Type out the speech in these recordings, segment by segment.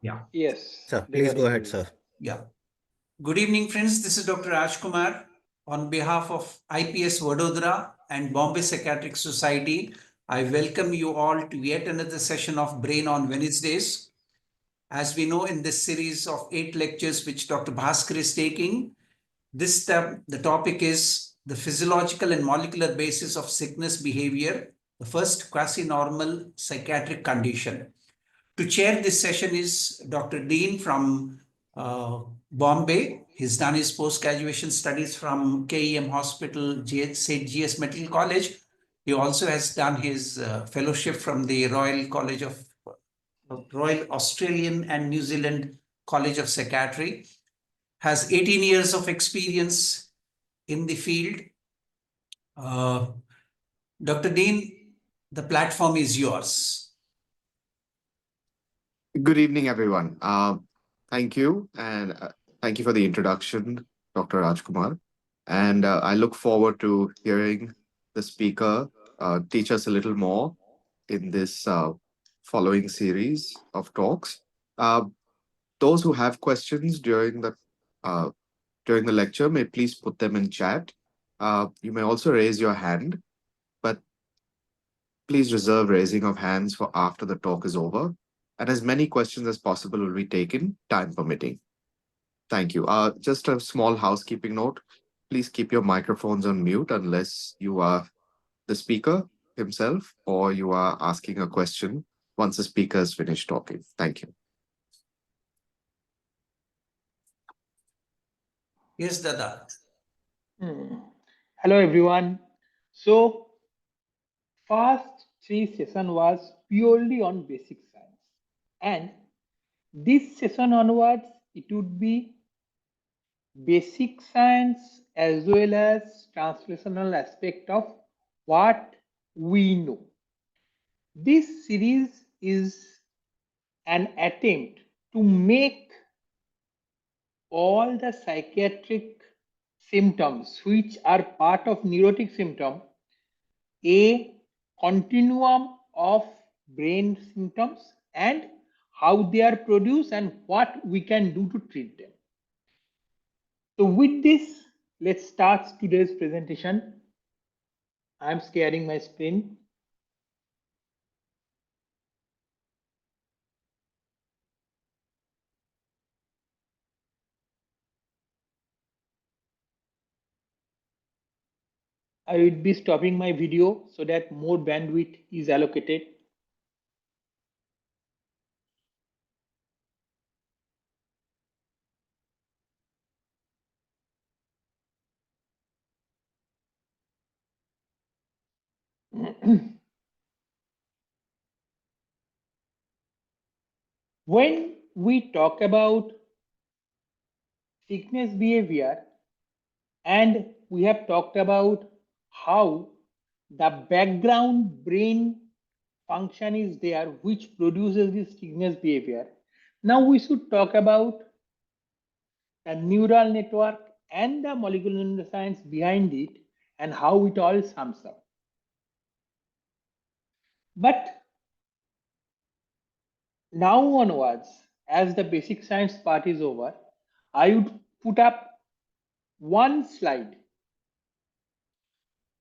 Yeah. Yes. Sir, please go ahead, sir. Yeah. Good evening, friends. This is Dr. Rajkumar. On behalf of IPS Vadodara and Bombay Psychiatric Society, I welcome you all to yet another session of Brain on Wednesdays. As we know, in this series of 8 lectures which Dr. Bhaskar is taking, this time the topic is the physiological and molecular basis of sickness behavior, the first quasi-normal psychiatric condition. To chair this session is Dr. Dean from Bombay. He's done his post-graduation studies from KEM Hospital, St. GS Medical College. He also has done his fellowship from the Royal Australian and New Zealand College of Psychiatry. Has 18 years of experience in the field. Dr. Dean, the platform is yours. Good evening, everyone. Thank you, and thank you for the introduction, Dr. Rajkumar. And I look forward to hearing the speaker teach us a little more in this following series of talks. Those who have questions during the lecture may please put them in chat. You may also raise your hand, but please reserve raising of hands for after the talk is over, and as many questions as possible will be taken, time permitting. Thank you. Just a small housekeeping note. Please keep your microphones on mute unless you are the speaker himself or you are asking a question once the speaker has finished talking. Thank you. Yes, Dada. Hello, everyone. So, first 3 session was purely on basic science, and this session onwards it would be basic science as well as translational aspect of what we know. This series is an attempt to make all the psychiatric symptoms which are part of neurotic symptom a continuum of brain symptoms and how they are produced and what we can do to treat them. So with this, let's start today's presentation. I'm sharing my screen. I will be stopping my video so that more bandwidth is allocated. When we talk about sickness behavior, and we have talked about how the background brain function is there which produces this sickness behavior. Now we should talk about the neural network and the molecular neuroscience behind it and how it all sums up. But now onwards, as the basic science part is over, I would put up one slide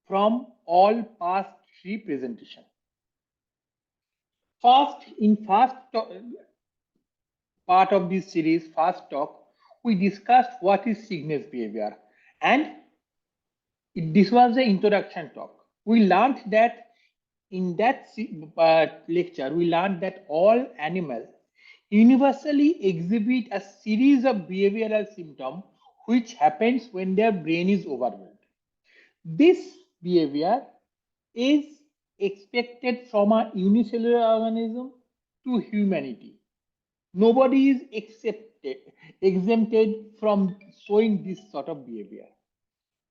from all past 3 presentations. First, in first part of this series, first talk, we discussed what is sickness behavior, and this was the introduction talk. We learned that in that lecture, we learned that all animals universally exhibit a series of behavioral symptoms which happens when their brain is overwhelmed. This behavior is expected from a unicellular organism to humanity. Nobody is exempted from showing this sort of behavior.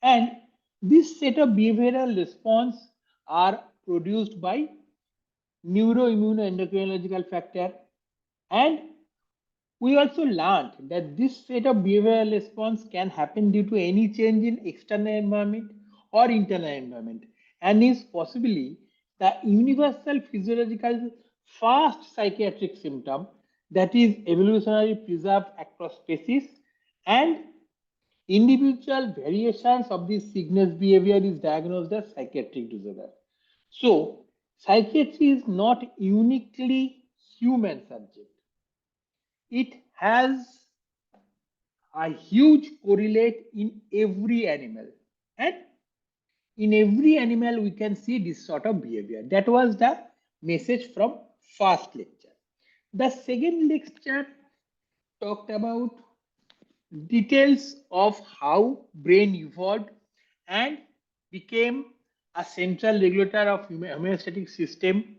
And this set of behavioral response are produced by neuroimmunoendocrinological factor, and we also learned that this set of behavioral response can happen due to any change in external environment or internal environment and is possibly the universal physiological first psychiatric symptom that is evolutionarily preserved across species, and individual variations of this sickness behavior is diagnosed as psychiatric disorder. So, psychiatry is not uniquely human subject. It has a huge correlate in every animal, and in every animal we can see this sort of behavior. That was the message from first lecture. The second lecture talked about details of how brain evolved and became a central regulator of homeostatic system.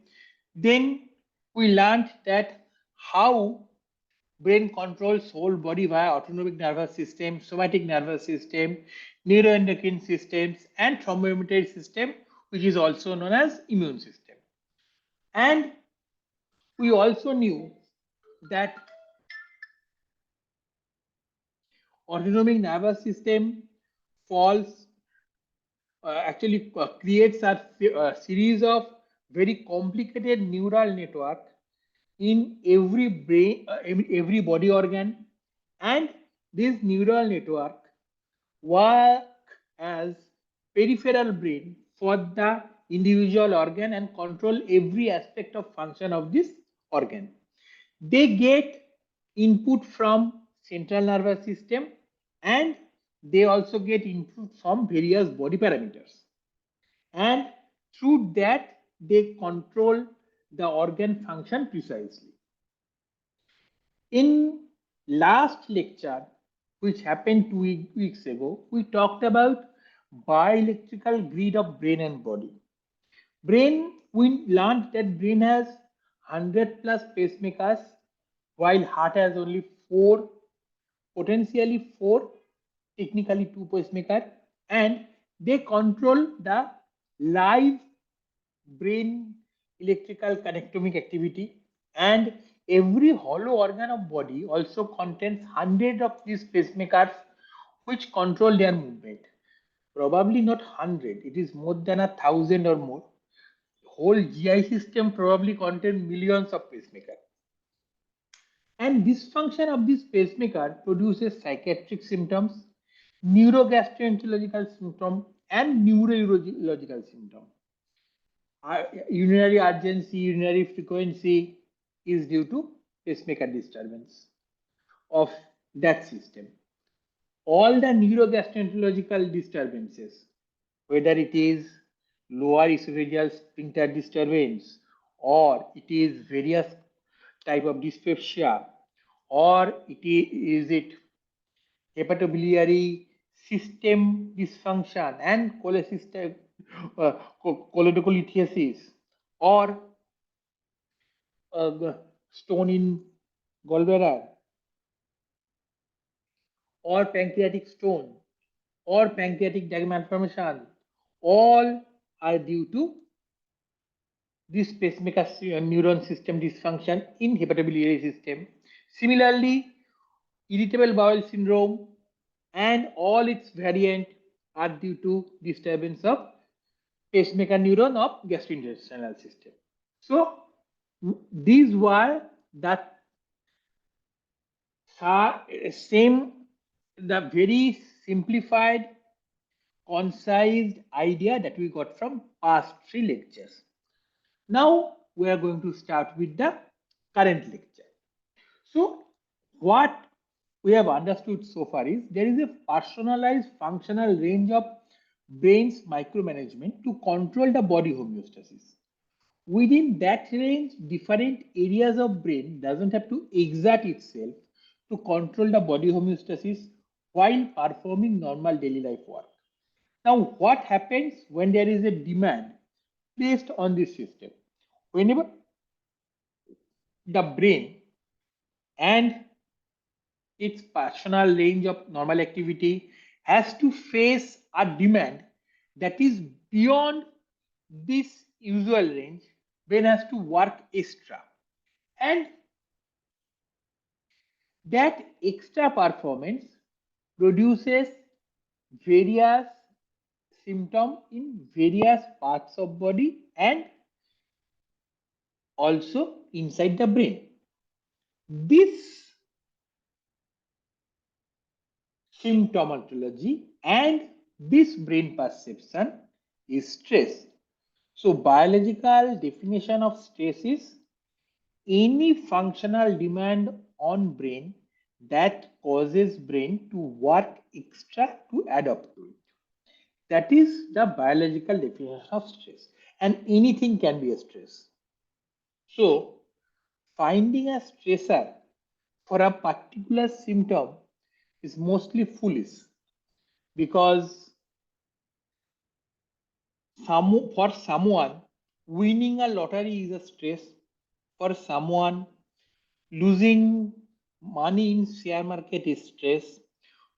Then we learned that how brain controls whole body via autonomic nervous system, somatic nervous system, neuroendocrine systems, and thromboembryonic system, which is also known as immune system. And we also knew that autonomic nervous system falls actually creates a series of very complicated neural network in every brain, every body organ, and this neural network work as peripheral brain for the individual organ and control every aspect of function of this organ. They get input from central nervous system, and they also get input from various body parameters, and through that they control the organ function precisely. In last lecture, which happened 2 weeks ago, we talked about bioelectrical grid of brain and body. Brain, we learned that brain has 100 plus pacemakers, while heart has only 4, potentially 4, technically 2 pacemaker, and they control the live brain electrical connectomic activity, and every hollow organ of body also contains hundreds of these pacemakers which control their movement. Probably not 100, it is more than 1,000 or more. Whole GI system probably contains millions of pacemakers. And dysfunction of this pacemaker produces psychiatric symptoms, neurogastroenterological symptom, and neurological symptom. Urinary urgency, urinary frequency is due to pacemaker disturbance of that system. All the neurogastroenterological disturbances, whether it is lower esophageal sphincter disturbance, or it is various type of dyspepsia, or is it hepatobiliary system dysfunction and choledocholitis, or stone in gallbladder, or pancreatic stone, or pancreatic duct malformation, all are due to this pacemaker neuron system dysfunction in hepatobiliary system. Similarly, irritable bowel syndrome and all its variant are due to disturbance of pacemaker neuron of gastrointestinal system. So these were the same, the very simplified, concise idea that we got from past 3 lectures. Now we are going to start with the current lecture. So what we have understood so far is there is a personalized functional range of brain's micromanagement to control the body homeostasis. Within that range, different areas of brain doesn't have to exert itself to control the body homeostasis while performing normal daily life work. Now, what happens when there is a demand placed on this system? Whenever the brain and its personal range of normal activity has to face a demand that is beyond this usual range, brain has to work extra, and that extra performance produces various symptoms in various parts of body and also inside the brain. This symptomatology and this brain perception is stress. So biological definition of stress is any functional demand on brain that causes brain to work extra to adapt to it. That is the biological definition of stress, and anything can be a stress. So finding a stressor for a particular symptom is mostly foolish, because for someone winning a lottery is a stress, for someone losing money in share market is stress,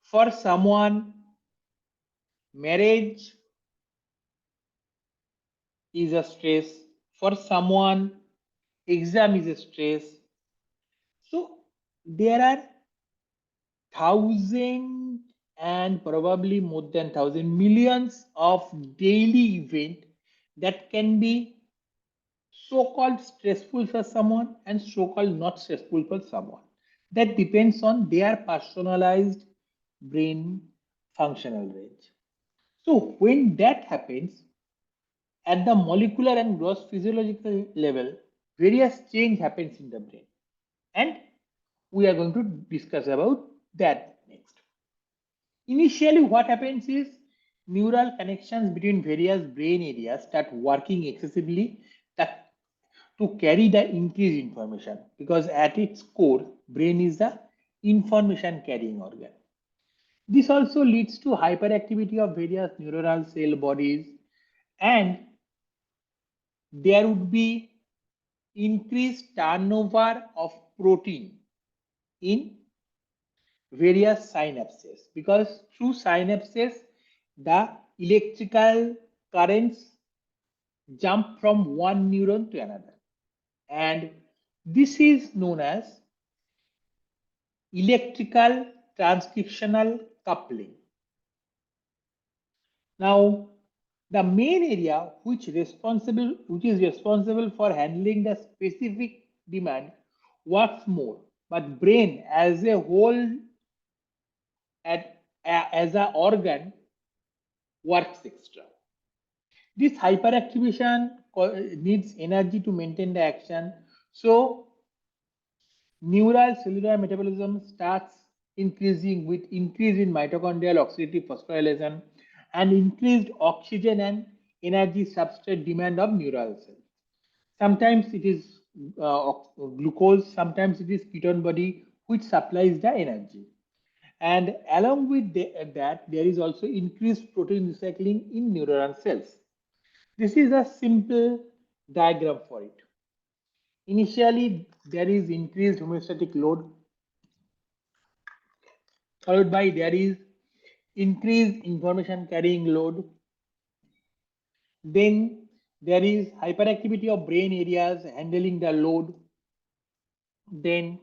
for someone marriage is a stress, for someone exam is a stress. So there are thousand and probably more than thousand millions of daily event that can be so-called stressful for someone and so-called not stressful for someone. That depends on their personalized brain functional range. So when that happens at the molecular and gross physiological level, various change happens in the brain, and we are going to discuss about that next. Initially, what happens is neural connections between various brain areas start working excessively that to carry the increased information, because at its core, brain is the information carrying organ. This also leads to hyperactivity of various neuronal cell bodies, and there would be increased turnover of protein in various synapses, because through synapses the electrical currents jump from one neuron to another, and this is known as electrical transcriptional coupling. Now, the main area which is responsible for handling the specific demand works more, but brain as a whole as an organ works extra. This hyperactivation needs energy to maintain the action. So neural cellular metabolism starts increasing with increase in mitochondrial oxidative phosphorylation and increased oxygen and energy substrate demand of neural cells. Sometimes it is glucose, sometimes it is ketone body which supplies the energy. And along with that, there is also increased protein recycling in neuronal cells. This is a simple diagram for it. Initially, there is increased homeostatic load, followed by there is increased information carrying load. Then there is hyperactivity of brain areas handling the load. Then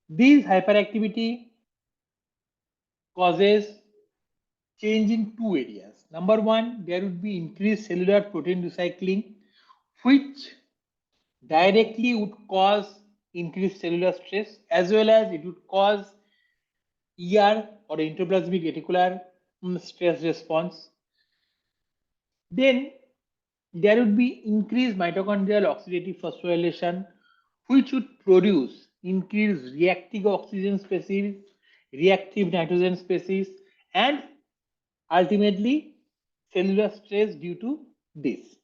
this hyperactivity causes change in two areas. Number one, there would be increased cellular protein recycling, which directly would cause increased cellular stress, as well as it would cause ER or endoplasmic reticular stress response. Then there would be increased mitochondrial oxidative phosphorylation, which would produce increased reactive oxygen species, reactive nitrogen species, and ultimately cellular stress due to this.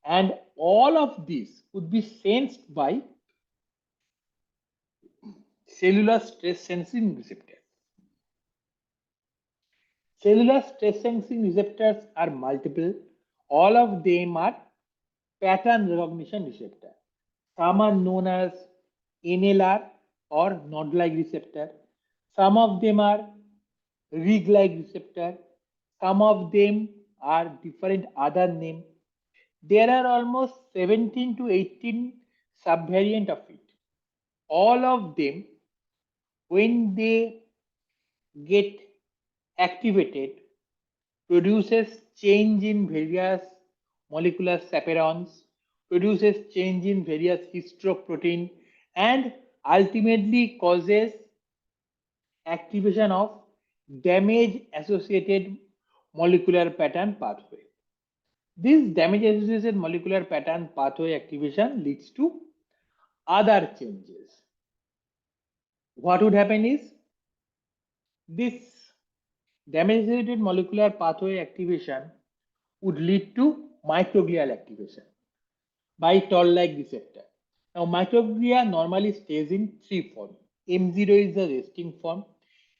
And all of this would be sensed by cellular stress sensing receptors. Cellular stress sensing receptors are multiple. All of them are pattern recognition receptor. Some are known as NLR or node-like receptor. Some of them are rig-like receptor. Some of them are different other name. There are almost 17 to 18 subvariant of it. All of them, when they get activated, produces change in various molecular chaperones, produces change in various histoprotein, and ultimately causes activation of damage associated molecular pattern pathway. This damage associated molecular pattern pathway activation leads to other changes. What would happen is this damage associated molecular pathway activation would lead to microglial activation by toll-like receptor. Now, microglia normally stays in three forms. M0 is the resting form.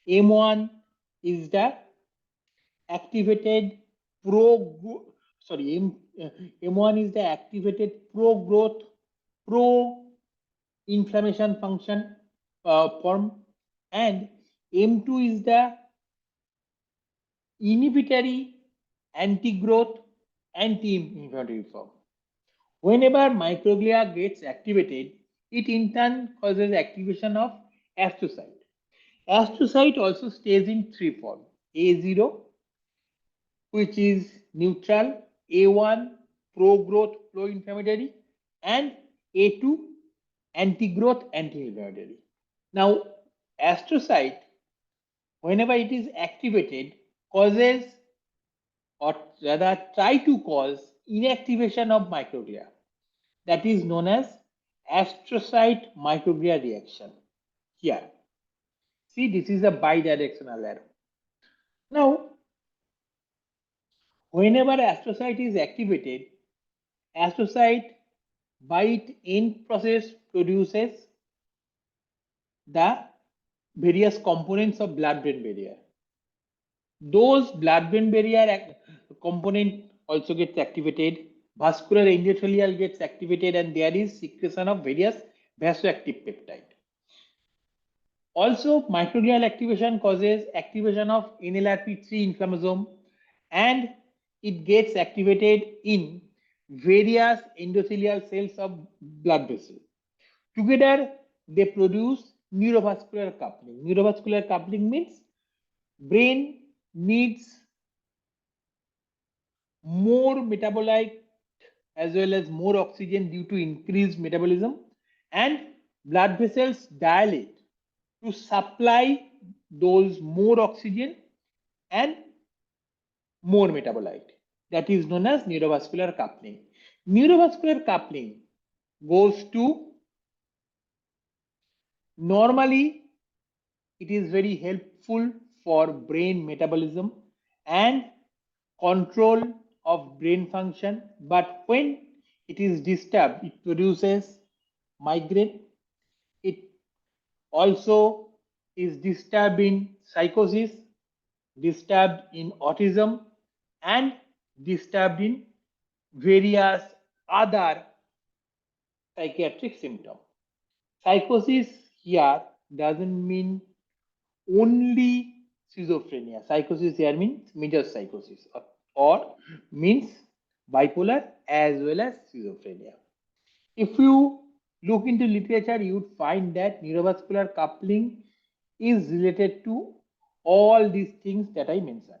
M1 is the activated M1 is the activated pro-growth, pro-inflammation function form, and M2 is the inhibitory, anti-growth, anti-inflammatory form. Whenever microglia gets activated, it in turn causes activation of astrocyte. Astrocyte also stays in three forms: A0, which is neutral, A1, pro-growth, pro-inflammatory, and A2, anti-growth, anti-inflammatory. Now, astrocyte, whenever it is activated, causes, or rather try to cause, inactivation of microglia. That is known as astrocyte microglia reaction. Here, see, this is a bidirectional arrow. Now, whenever astrocyte is activated, astrocyte by its end process produces the various components of blood-brain barrier. Those blood-brain barrier component also gets activated. Vascular endothelial gets activated, and there is secretion of various vasoactive peptide. Also, microglial activation causes activation of NLRP3 inflammasome, and it gets activated in various endothelial cells of blood vessels. Together, they produce neurovascular coupling. Neurovascular coupling means brain needs more metabolite as well as more oxygen due to increased metabolism, and blood vessels dilate to supply those more oxygen and more metabolite. That is known as neurovascular coupling. Neurovascular coupling goes to, normally it is very helpful for brain metabolism and control of brain function, but when it is disturbed, it produces migraine. It also is disturbed in psychosis, disturbed in autism, and disturbed in various other psychiatric symptoms. Psychosis here doesn't mean only schizophrenia. Psychosis here means major psychosis, or means bipolar as well as schizophrenia. If you look into literature, you would find that neurovascular coupling is related to all these things that I mentioned.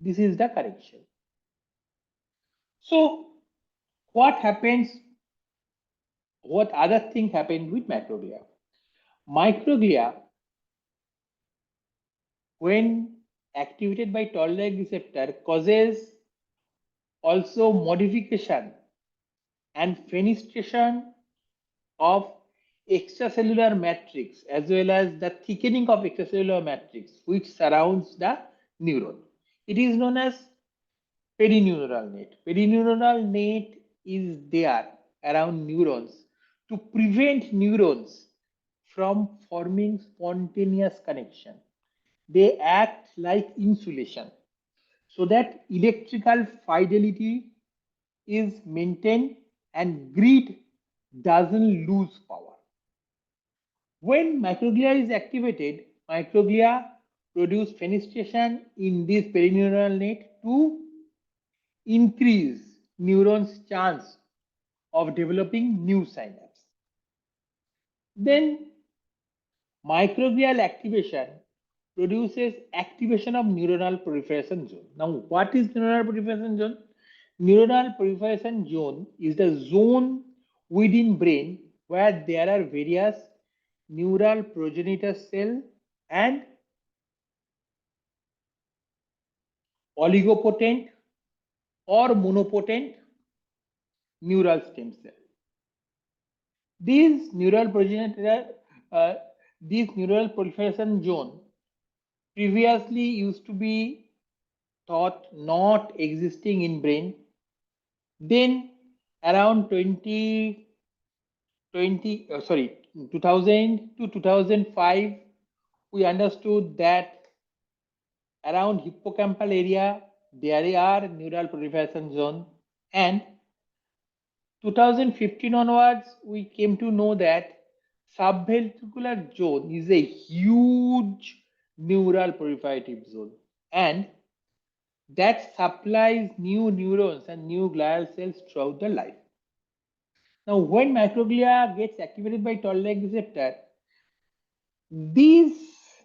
This is the correction. So, what happens? What other thing happened with microglia? Microglia, when activated by toll-like receptor, causes also modification and fenestration of extracellular matrix as well as the thickening of extracellular matrix which surrounds the neuron. It is known as perineural net. Perineural net is there around neurons to prevent neurons from forming spontaneous connection. They act like insulation so that electrical fidelity is maintained and grid doesn't lose power. When microglia is activated, microglia produce fenestration in this perineural net to increase neurons' chance of developing new synapse. Then microglial activation produces activation of neuronal proliferation zone. Now, what is neuronal proliferation zone? Neuronal proliferation zone is the zone within brain where there are various neural progenitor cell and oligopotent or monopotent neural stem cell. These neural progenitor, uh, these neural proliferation zone previously used to be thought not existing in brain. Then around 2000 to 2005, we understood that around hippocampal area there are neural proliferation zone, and 2015 onwards we came to know that subventricular zone is a huge neural proliferative zone, and that supplies new neurons and new glial cells throughout the life. Now, when microglia gets activated by toll-like receptor, these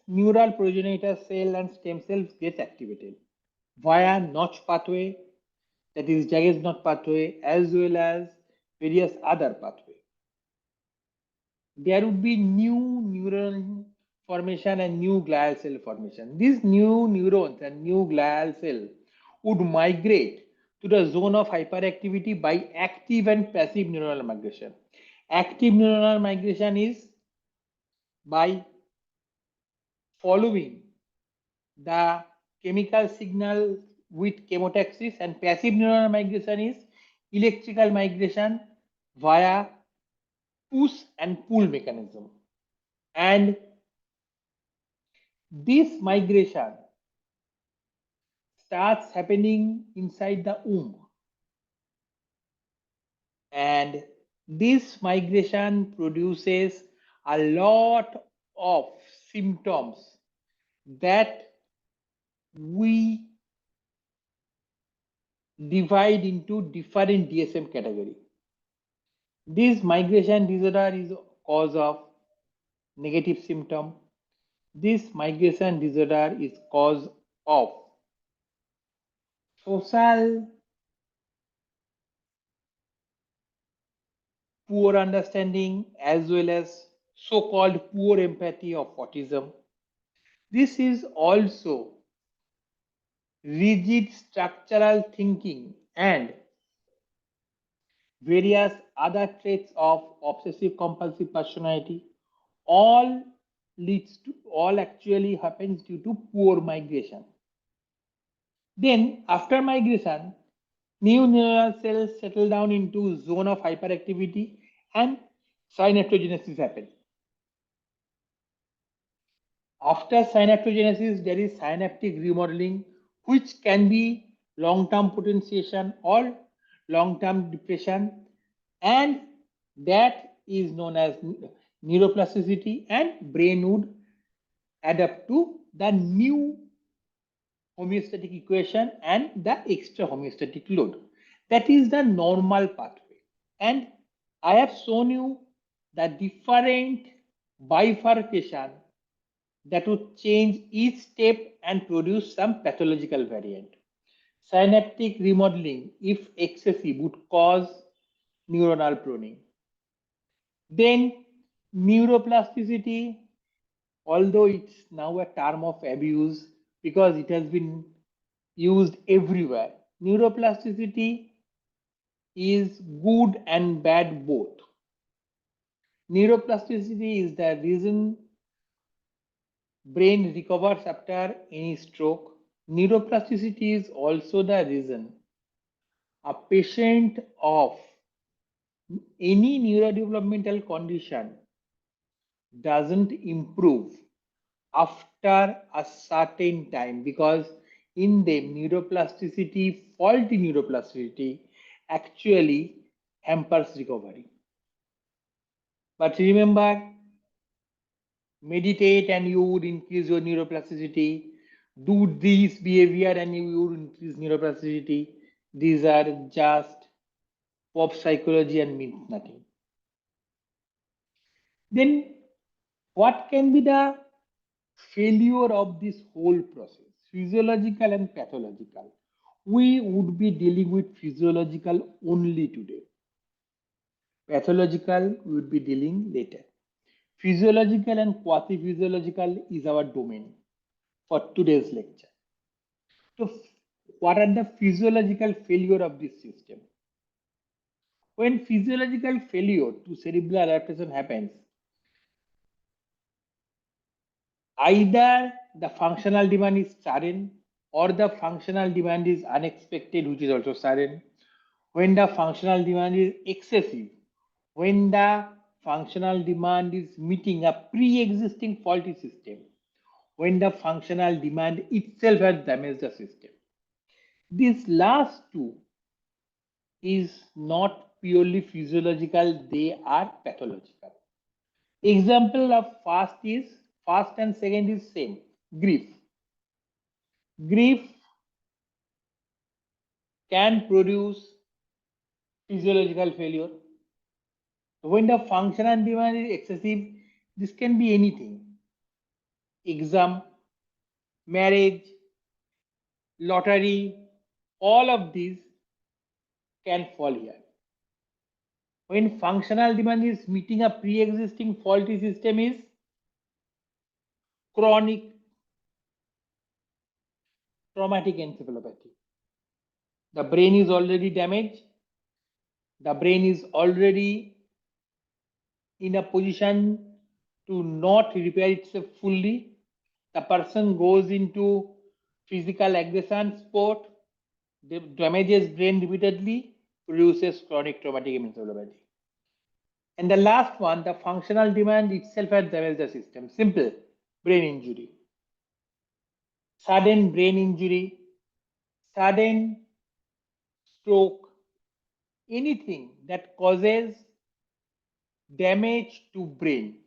neural progenitor cell and stem cells get activated via notch pathway, that is Jagged's knot pathway, as well as various other pathway. There would be new neuron formation and new glial cell formation. These new neurons and new glial cell would migrate to the zone of hyperactivity by active and passive neuronal migration. Active neuronal migration is by following the chemical signal with chemotaxis, and passive neuronal migration is electrical migration via push and pull mechanism. And this migration starts happening inside the womb, and this migration produces a lot of symptoms that we divide into different DSM category. This migration disorder is cause of negative symptom. This migration disorder is cause of social poor understanding as well as so-called poor empathy of autism. This is also rigid structural thinking and various other traits of obsessive compulsive personality. All all actually happens due to poor migration. Then after migration, new neural cells settle down into zone of hyperactivity and synaptogenesis happens. After synaptogenesis, there is synaptic remodeling, which can be long-term potentiation or long-term depression, and that is known as neuroplasticity, and brain would adapt to the new homeostatic equation and the extra homeostatic load. That is the normal pathway. And I have shown you the different bifurcation that would change each step and produce some pathological variant. Synaptic remodeling, if excessive, would cause neuronal pruning. Then neuroplasticity, although it's now a term of abuse because it has been used everywhere, neuroplasticity is good and bad both. Neuroplasticity is the reason brain recovers after any stroke. Neuroplasticity is also the reason a patient of any neurodevelopmental condition doesn't improve after a certain time, because in them neuroplasticity, faulty neuroplasticity actually hampers recovery. But remember, meditate and you would increase your neuroplasticity. Do this behavior and you would increase neuroplasticity. These are just pop psychology and means nothing. Then what can be the failure of this whole process? Physiological and pathological. We would be dealing with physiological only today. Pathological we would be dealing later. Physiological and quasi-physiological is our domain for today's lecture. So, what are the physiological failure of this system? When physiological failure to cerebral adaptation happens, either the functional demand is sudden or the functional demand is unexpected, which is also sudden. When the functional demand is excessive, when the functional demand is meeting a pre-existing faulty system, when the functional demand itself has damaged the system. These last two is not purely physiological, they are pathological. Example of first and second is same, grief. Grief can produce physiological failure. When the functional demand is excessive, this can be anything. Exam, marriage, lottery, all of these can fall here. When functional demand is meeting a pre-existing faulty system is chronic traumatic encephalopathy. The brain is already damaged. The brain is already in a position to not repair itself fully. The person goes into physical aggression sport, damages brain repeatedly, produces chronic traumatic encephalopathy. And the last one, the functional demand itself has damaged the system. Simple, brain injury. Sudden brain injury, sudden stroke, anything that causes damage to brain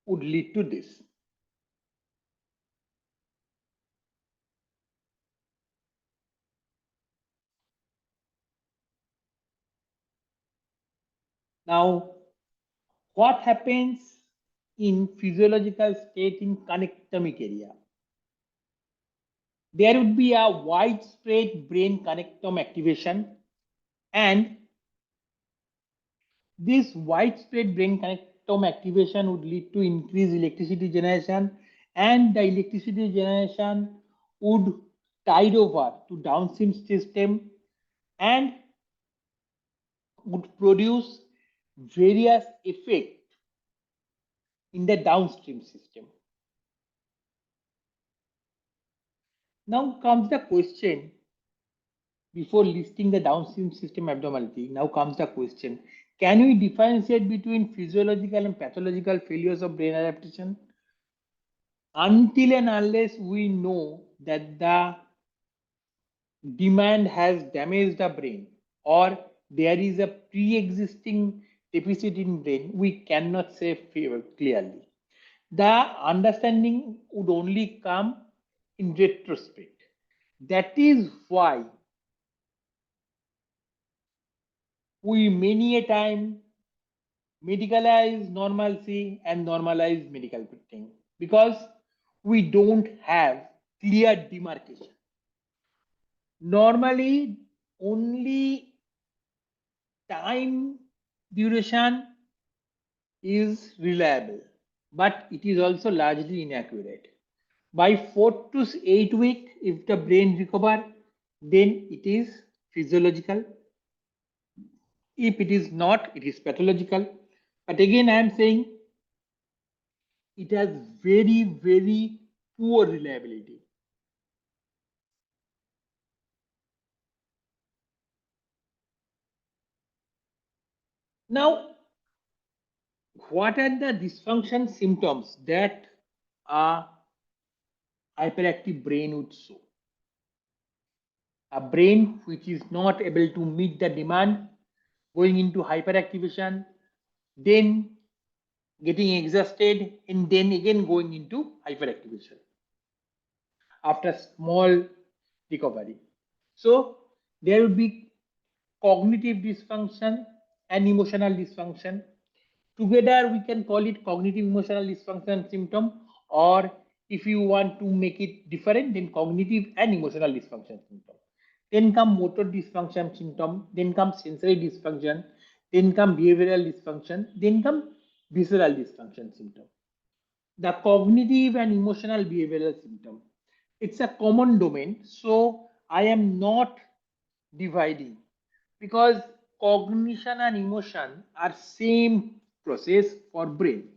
would lead to this. Now, what happens in physiological state in connectomic area? There would be a widespread brain connectome activation, and this widespread brain connectome activation would lead to increased electricity generation, and the electricity generation would tide over to downstream system and would produce various effects in the downstream system. Now comes the question, before listing the downstream system abnormality, now comes the question, can we differentiate between physiological and pathological failures of brain adaptation? Until and unless we know that the demand has damaged the brain or there is a pre-existing deficit in brain, we cannot say clearly. The understanding would only come in retrospect. That is why we many a time medicalize normalcy and normalize medical thing because we don't have clear demarcation. Normally, only time duration is reliable, but it is also largely inaccurate. By 4 to 8 weeks, if the brain recover, then it is physiological. If it is not, it is pathological. But again, I am saying it has very, very poor reliability. Now, what are the dysfunction symptoms that a hyperactive brain would show? A brain which is not able to meet the demand, going into hyperactivation, then getting exhausted, and then again going into hyperactivation after small recovery. So there will be cognitive dysfunction and emotional dysfunction. Together we can call it cognitive emotional dysfunction symptom, or if you want to make it different, then cognitive and emotional dysfunction symptom. Then come motor dysfunction symptom, then comes sensory dysfunction, then come behavioral dysfunction, then come visceral dysfunction symptom. The cognitive and emotional behavioral symptom. It's a common domain, so I am not dividing because cognition and emotion are same process for brain.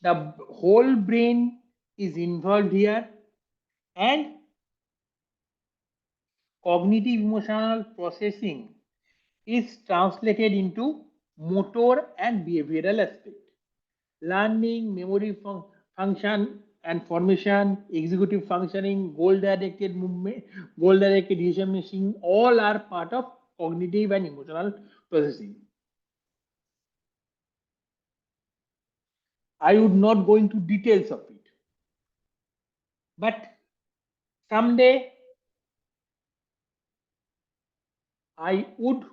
The whole brain is involved here, and cognitive emotional processing is translated into motor and behavioral aspect. Learning, memory function and formation, executive functioning, goal-directed movement, goal-directed decision making, all are part of cognitive and emotional processing. I would not go into details of it, but someday I would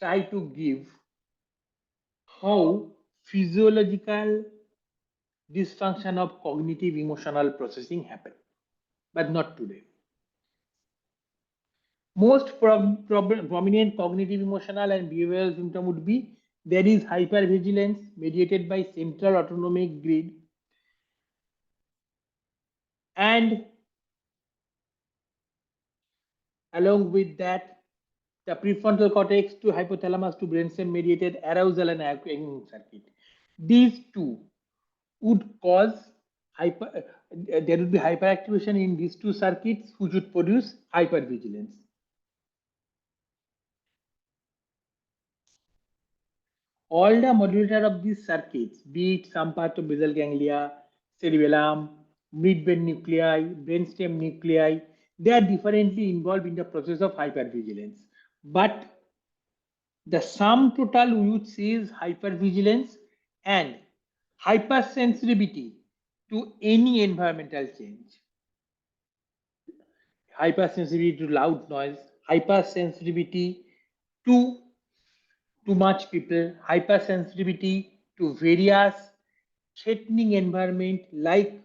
try to give how physiological dysfunction of cognitive emotional processing happen, but not today. Most prominent cognitive emotional and behavioral symptom would be there is hypervigilance mediated by central autonomic grid, and along with that the prefrontal cortex to hypothalamus to brainstem mediated arousal and awakening circuit. These two would cause there would be hyperactivation in these two circuits which would produce hypervigilance. All the modulator of these circuits, be it some part of basal ganglia, cerebellum, midbrain nuclei, brainstem nuclei, they are differently involved in the process of hypervigilance. But the sum total we would see is hypervigilance and hypersensitivity to any environmental change. Hypersensitivity to loud noise, hypersensitivity to too much people, hypersensitivity to various threatening environment like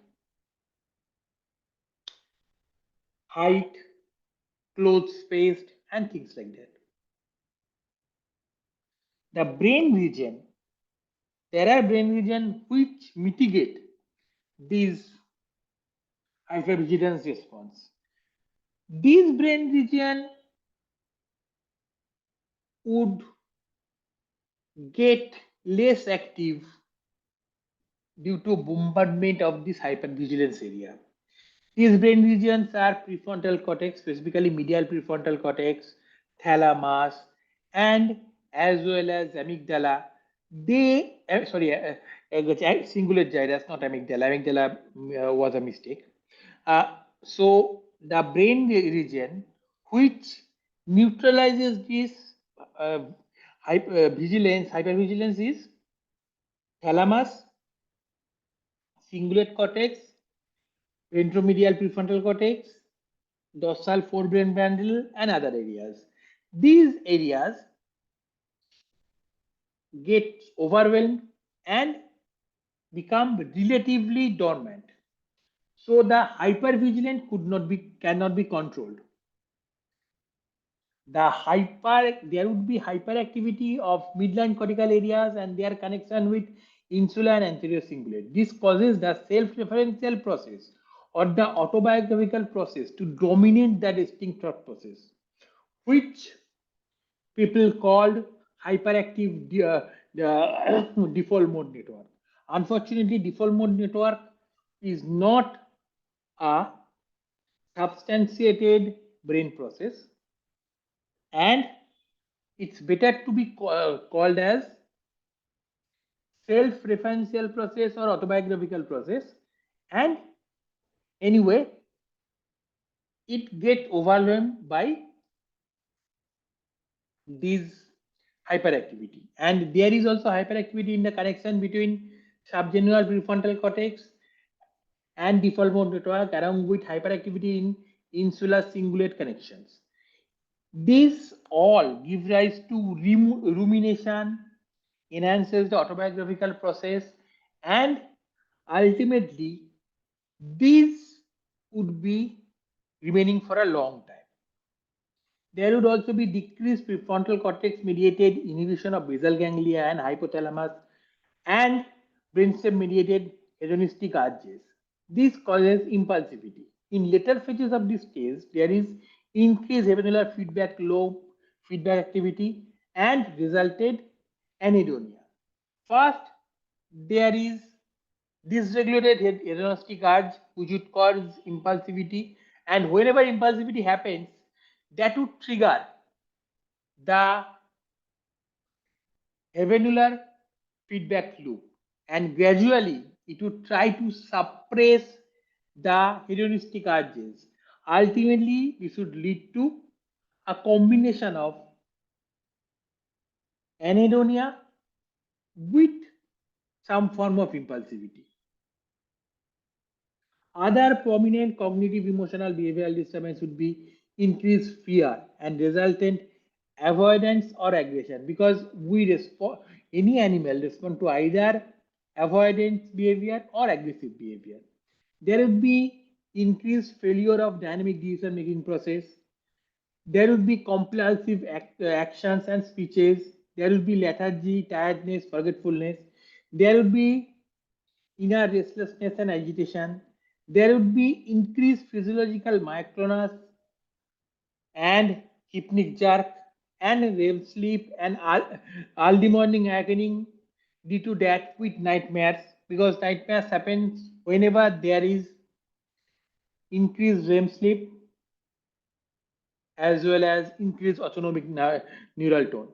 height, clothes spaced, and things like that. The brain region, there are brain regions which mitigate these hypervigilance response. These brain region would get less active due to bombardment of this hypervigilance area. These brain regions are prefrontal cortex, specifically medial prefrontal cortex, thalamus, and as well as amygdala. They, singular gyrus, not amygdala. Amygdala was a mistake. So the brain region which neutralizes this hypervigilance is thalamus, cingulate cortex, ventromedial prefrontal cortex, dorsal forebrain bundle, and other areas. These areas get overwhelmed and become relatively dormant. So the hypervigilance cannot be controlled. There would be hyperactivity of midline cortical areas and their connection with insula and anterior cingulate. This causes the self-referential process or the autobiographical process to dominate the distinct thought process, which people called hyperactive default mode network. Unfortunately, default mode network is not a substantiated brain process, and it's better to be called as self-referential process or autobiographical process. And anyway, it gets overwhelmed by these hyperactivity, and there is also hyperactivity in the connection between subgenual prefrontal cortex and default mode network, along with hyperactivity in insular cingulate connections. These all give rise to rumination, enhances the autobiographical process, and ultimately these would be remaining for a long time. There would also be decreased prefrontal cortex mediated inhibition of basal ganglia and hypothalamus and brainstem mediated hedonistic urges. This causes impulsivity. In later phases of this stage, there is increased havenular feedback lobe feedback activity and resulted anhedonia. First, there is dysregulated hedonistic urge which would cause impulsivity, and whenever impulsivity happens, that would trigger the havenular feedback loop, and gradually it would try to suppress the hedonistic urges. Ultimately, this would lead to a combination of anhedonia with some form of impulsivity. Other prominent cognitive, emotional, behavioral disturbance would be increased fear and resultant avoidance or aggression, because we respond, any animal respond to either avoidance behavior or aggressive behavior. There would be increased failure of dynamic decision making process. There would be compulsive actions and speeches. There will be lethargy, tiredness, forgetfulness. There would be inner restlessness and agitation. There would be increased physiological myoclonus and hypnic jerk and REM sleep and early morning awakening due to that with nightmares, because nightmares happens whenever there is increased REM sleep as well as increased autonomic neural tone.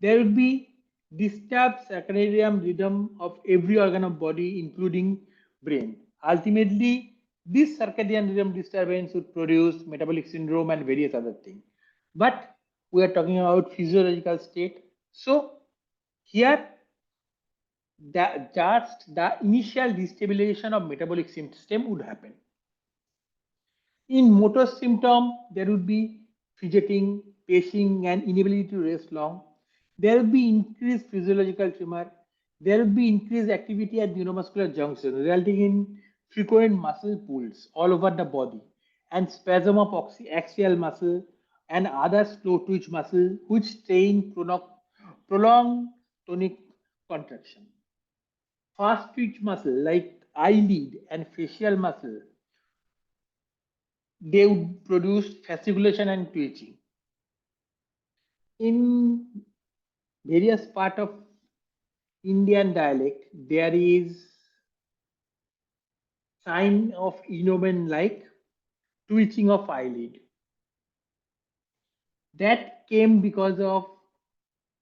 There will be disturbed circadian rhythm of every organ of body, including brain. Ultimately, this circadian rhythm disturbance would produce metabolic syndrome and various other things. But we are talking about physiological state. So here, just the initial destabilization of metabolic system would happen. In motor symptom, there would be fidgeting, pacing, and inability to rest long. There will be increased physiological tremor. There will be increased activity at neuromuscular junction, resulting in frequent muscle pulls all over the body and spasm of axial muscle and other slow twitch muscle, which strain prolonged tonic contraction. Fast twitch muscle like eyelid and facial muscle, they would produce fasciculation and twitching. In various part of Indian dialect, there is sign of phenomenon like twitching of eyelid. That came because of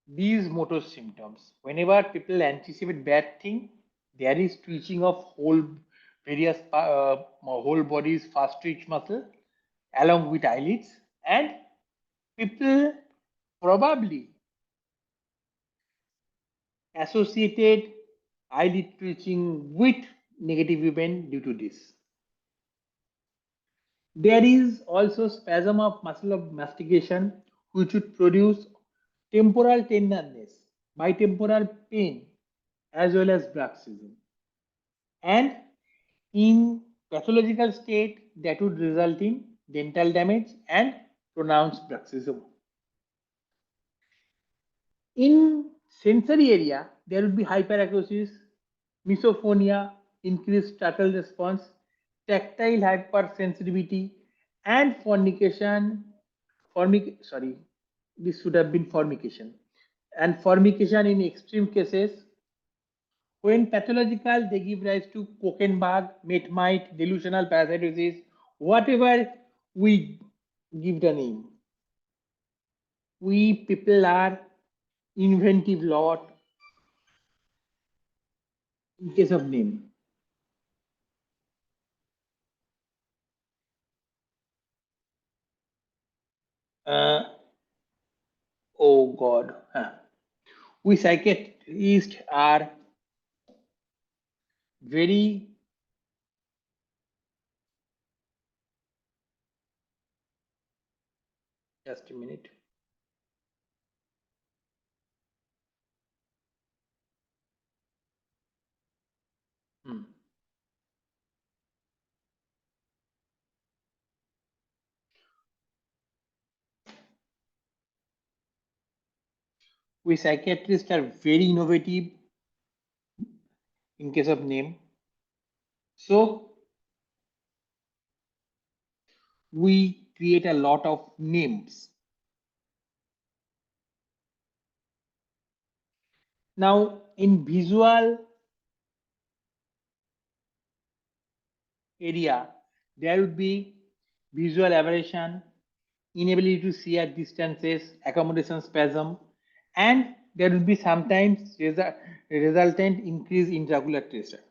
these motor symptoms. Whenever people anticipate bad thing, there is twitching of various whole body's fast twitch muscle along with eyelids, and people probably associated eyelid twitching with negative event due to this. There is also spasm of muscle of mastication, which would produce temporal tenderness, bitemporal pain, as well as bruxism. And in pathological state, that would result in dental damage and pronounced bruxism. In sensory area, there would be hyperacusis, misophonia, increased startle response, tactile hypersensitivity, and this should have been formication. And formication in extreme cases, when pathological, they give rise to Kokenbag, Metmite, delusional parasitosis, whatever we give the name. We people are inventive lot in case of name. Oh God. We psychiatrists are very just a minute. We psychiatrists are very innovative in case of name. So we create a lot of names. Now in visual area, there would be visual aberration, inability to see at distances, accommodation spasm, and there will be sometimes resultant increase in intraocular pressure.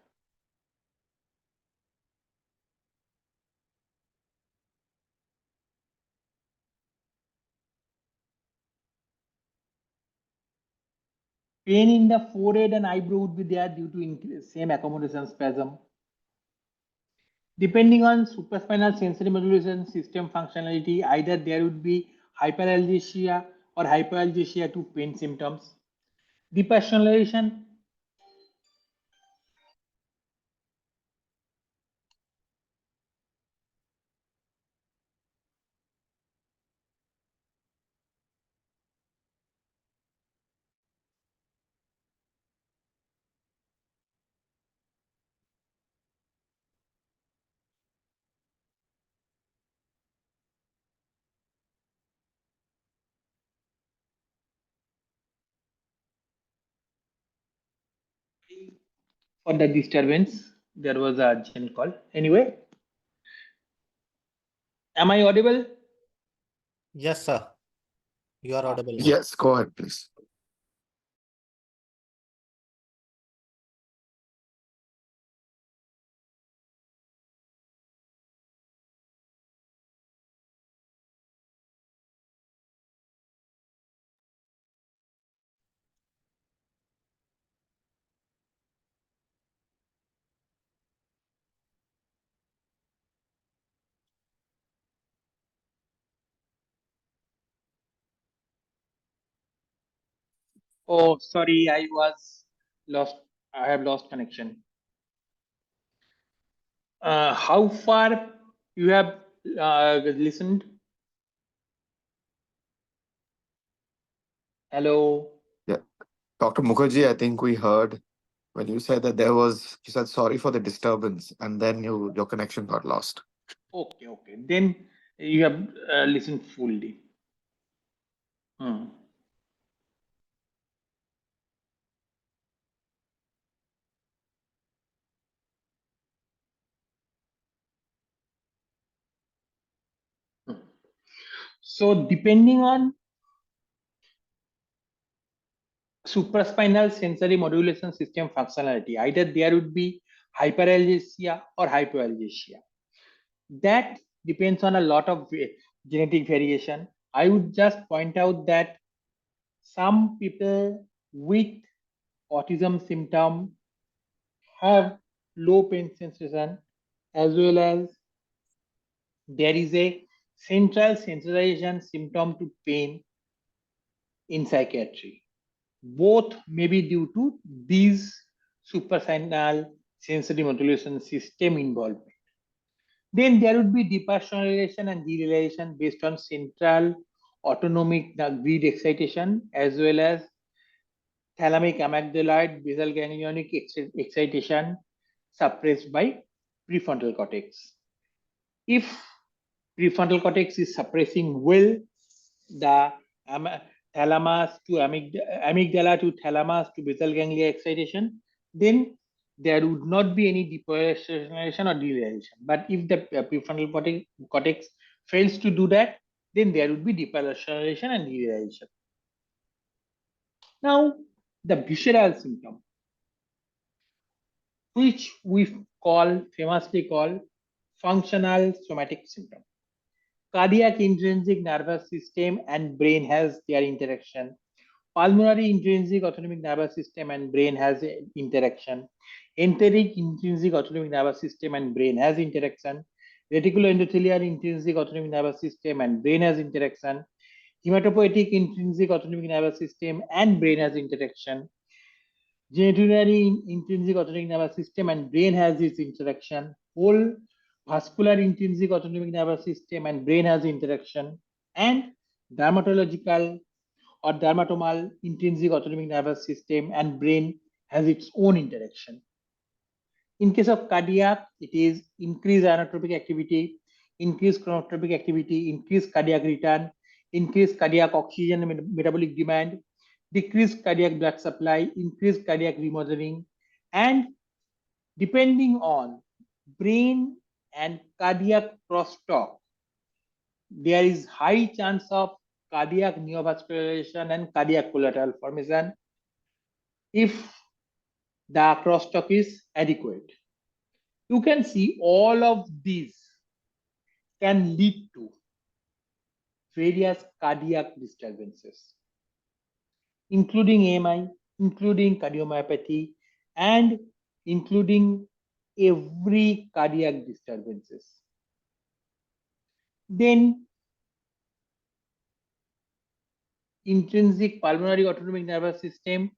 Pain in the forehead and eyebrow would be there due to same accommodation spasm. Depending on supraspinal sensory modulation system functionality, either there would be hyperalgesia or hypoalgesia to pain symptoms. Depersonalization. For the disturbance, there was a urgent call. Anyway, am I audible? Yes, sir. You are audible now. Yes, go ahead, please. Oh, sorry, I was lost. I have lost connection. How far you have listened? Hello. Yeah. Dr. Mukherjee, I think we heard when you said that you said sorry for the disturbance, and then your connection got lost. Okay, okay. Then you have listened fully. Hmm. So depending on supraspinal sensory modulation system functionality, either there would be hyperalgesia or hypoalgesia. That depends on a lot of genetic variation. I would just point out that some people with autism symptom have low pain sensation, as well as there is a central sensitization symptom to pain in psychiatry. Both may be due to these supraspinal sensory modulation system involvement. Then there would be depersonalization and derealization based on central autonomic grid excitation, as well as thalamic amygdaloid basal ganglionic excitation suppressed by prefrontal cortex. If prefrontal cortex is suppressing well the thalamus to amygdala to thalamus to basal ganglia excitation, then there would not be any depersonalization or derealization. But if the prefrontal cortex fails to do that, then there would be depersonalization and derealization. Now, the visceral symptom, which we famously call functional somatic symptom. Cardiac intrinsic nervous system and brain has their interaction. Pulmonary intrinsic autonomic nervous system and brain has interaction. Enteric intrinsic autonomic nervous system and brain has interaction. Reticuloendothelial intrinsic autonomic nervous system and brain has interaction. Hematopoietic intrinsic autonomic nervous system and brain has interaction. Genitourinary intrinsic autonomic nervous system and brain has its interaction. Whole vascular intrinsic autonomic nervous system and brain has interaction. And dermatological or dermatomal, intrinsic autonomic nervous system, and brain has its own interaction. In case of cardiac, it is increased inotropic activity, increased chronotropic activity, increased cardiac return, increased cardiac oxygen metabolic demand, decreased cardiac blood supply, increased cardiac remodeling, and depending on brain and cardiac crosstalk, there is high chance of cardiac neovascularization and cardiac collateral formation if the crosstalk is adequate. You can see all of these can lead to various cardiac disturbances, including AMI, including cardiomyopathy, and including every cardiac disturbances. Then intrinsic pulmonary autonomic nervous system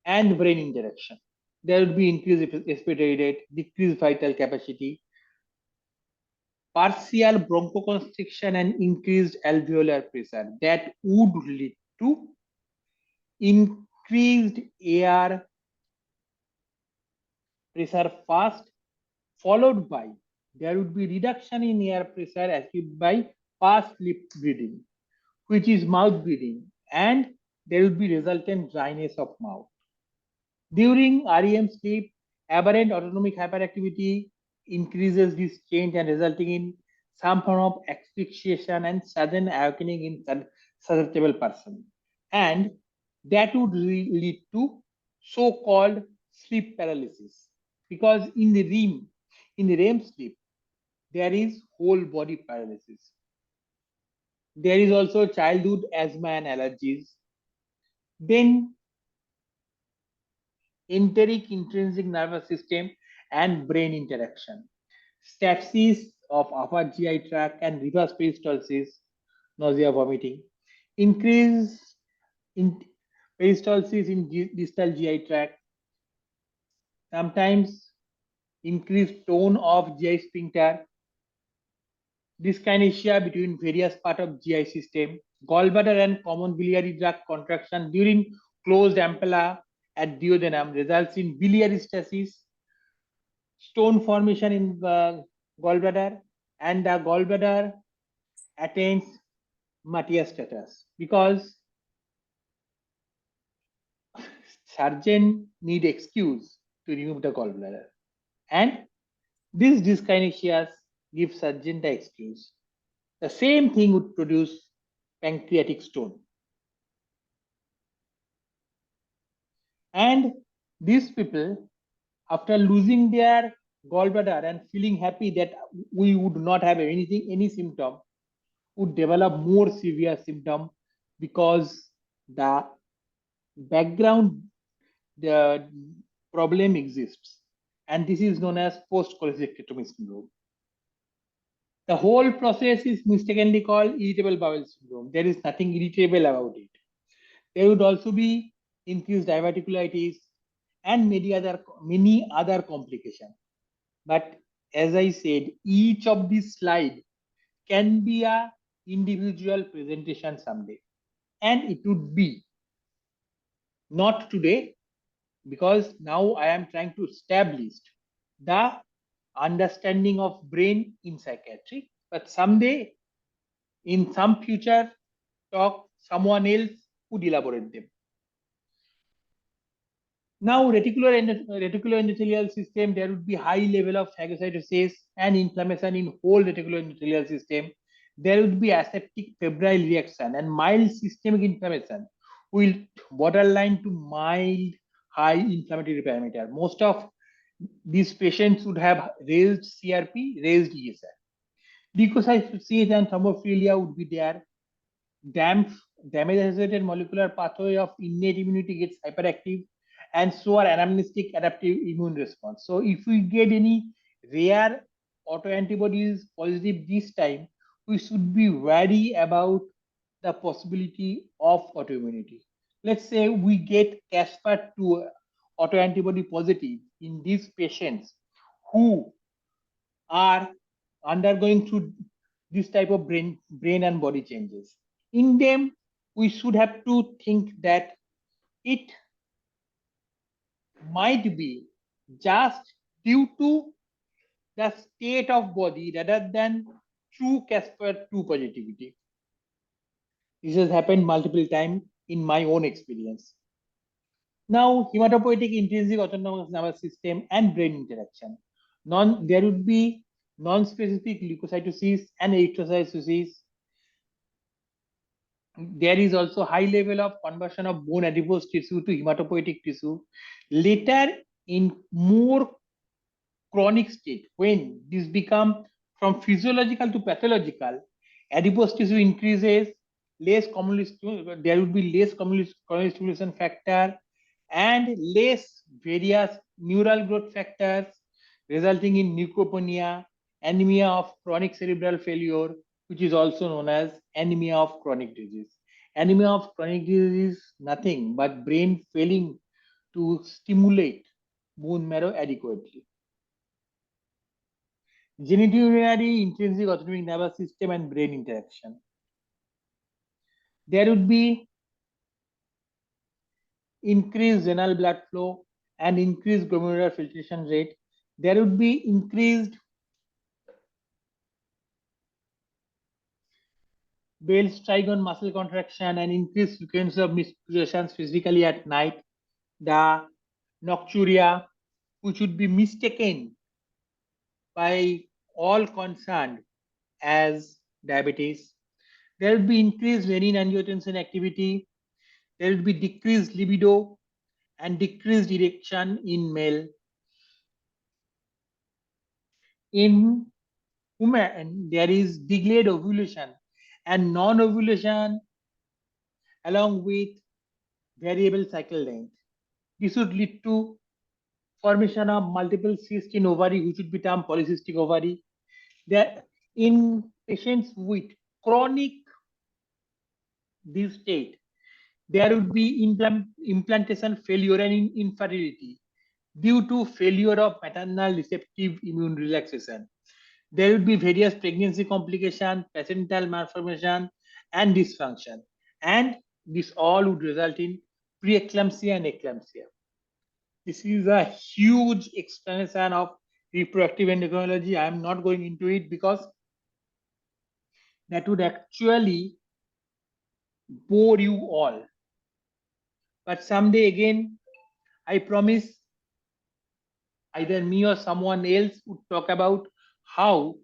and brain interaction. There would be increased respiratory rate, decreased vital capacity, partial bronchoconstriction, and increased alveolar pressure that would lead to increased air pressure first, followed by there would be reduction in air pressure achieved by fast lip breathing, which is mouth breathing, and there would be resultant dryness of mouth. During REM sleep, aberrant autonomic hyperactivity increases this change and resulting in some form of asphyxiation and sudden awakening in susceptible person. And that would lead to so-called sleep paralysis. Because in the REM sleep, there is whole body paralysis. There is also childhood asthma and allergies. Then enteric intrinsic nervous system and brain interaction, stasis of upper GI tract and reverse peristalsis, nausea, vomiting, increase in peristalsis in distal GI tract, sometimes increased tone of GI sphincter, dyskinesia between various parts of GI system, gallbladder and common biliary tract contraction during closed ampulla at duodenum results in biliary stasis, stone formation in gallbladder, and the gallbladder attains Matthias status because surgeon need excuse to remove the gallbladder, and these dyskinesias give surgeon the excuse. The same thing would produce pancreatic stone. And these people, after losing their gallbladder and feeling happy that we would not have any symptom, would develop more severe symptom because the background the problem exists, and this is known as post-cholecystectomy syndrome. The whole process is mistakenly called irritable bowel syndrome. There is nothing irritable about it. There would also be increased diverticulitis and many other complications. But as I said, each of these slides can be a individual presentation someday, and it would be not today because now I am trying to establish the understanding of brain in psychiatry, but someday in some future talk someone else would elaborate them. Now, reticular endothelial system, there would be high level of phagocytosis and inflammation in whole reticular endothelial system. There would be aseptic febrile reaction and mild systemic inflammation will borderline to mild high inflammatory parameter. Most of these patients would have raised CRP, raised ESR. Leukocytosis and thrombophiliia would be there. Damage-associated molecular pathway of innate immunity gets hyperactive, and so are anamnestic adaptive immune response. So if we get any rare autoantibodies positive this time, we should be wary about the possibility of autoimmunity. Let's say we get Caspar-2 autoantibody positive in these patients who are undergoing through this type of brain and body changes. In them, we should have to think that it might be just due to the state of body rather than true Casper 2 positivity. This has happened multiple times in my own experience. Now, hematopoietic intrinsic autonomous nervous system and brain interaction. There would be non-specific leukocytosis and erythrocytosis. There is also high level of conversion of bone adipose tissue to hematopoietic tissue. Later, in more chronic state, when this become from physiological to pathological, adipose tissue increases, there would be less common stimulation factor and less various neural growth factors, resulting in neutropenia, anemia of chronic cerebral failure, which is also known as anemia of chronic disease. Anemia of chronic disease is nothing but brain failing to stimulate bone marrow adequately. Genitourinary intrinsic autonomic nervous system and brain interaction. There would be increased renal blood flow and increased glomerular filtration rate. There would be increased Bell's trigon muscle contraction and increased frequency of mispositions physically at night. The nocturia, which would be mistaken by all concerned as diabetes. There would be increased renin-angiotensin activity. There would be decreased libido and decreased erection in male. In women, there is delayed ovulation and non-ovulation along with variable cycle length. This would lead to formation of multiple cysts in ovary, which would become polycystic ovary. There, in patients with chronic this state, there would be implantation failure and infertility due to failure of maternal receptive immune relaxation. There would be various pregnancy complications, placental malformation, and dysfunction. And this all would result in preeclampsia and eclampsia. This is a huge explanation of reproductive endocrinology. I am not going into it because that would actually bore you all. But someday again, I promise either me or someone else would talk about how